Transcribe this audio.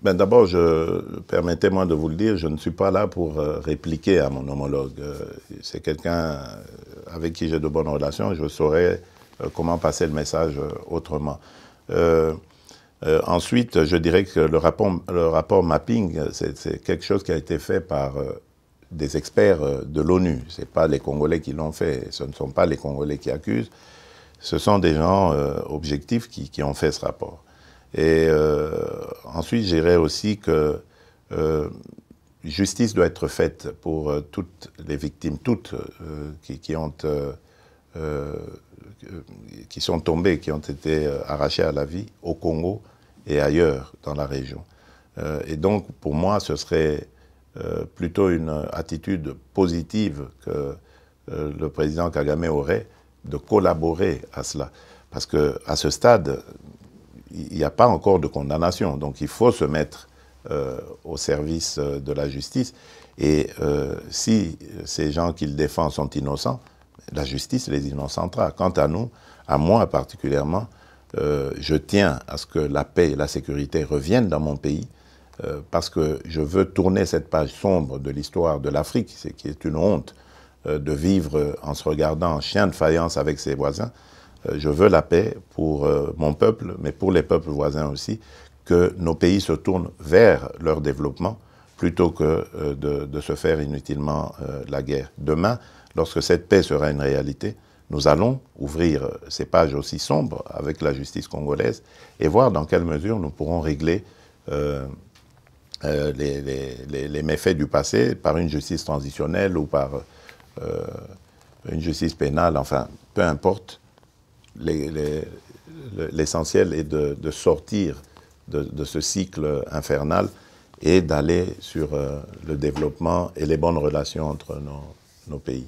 Ben d'abord, permettez-moi de vous le dire, je ne suis pas là pour répliquer à mon homologue. C'est quelqu'un avec qui j'ai de bonnes relations, je saurais comment passer le message autrement. Ensuite, je dirais que le rapport mapping, c'est quelque chose qui a été fait par des experts de l'ONU. Ce n'est pas les Congolais qui l'ont fait, ce ne sont pas les Congolais qui accusent, ce sont des gens objectifs qui ont fait ce rapport. Et ensuite, je dirais aussi que justice doit être faite pour toutes les victimes, toutes qui sont tombées, qui ont été arrachées à la vie au Congo et ailleurs dans la région. Et donc, pour moi, ce serait plutôt une attitude positive que le président Kagame aurait de collaborer à cela. Parce qu'à ce stade, il n'y a pas encore de condamnation. Donc il faut se mettre au service de la justice. Et si ces gens qu'il défend sont innocents, la justice les innocentera. Quant à nous, à moi particulièrement, je tiens à ce que la paix et la sécurité reviennent dans mon pays parce que je veux tourner cette page sombre de l'histoire de l'Afrique, qui est une honte de vivre en se regardant en chien de faïence avec ses voisins. Je veux la paix pour mon peuple, mais pour les peuples voisins aussi, que nos pays se tournent vers leur développement plutôt que de se faire inutilement la guerre. Demain, lorsque cette paix sera une réalité, nous allons ouvrir ces pages aussi sombres avec la justice congolaise et voir dans quelle mesure nous pourrons régler les méfaits du passé par une justice transitionnelle ou par une justice pénale, enfin, peu importe. L'essentiel est de sortir de ce cycle infernal et d'aller sur le développement et les bonnes relations entre nos pays.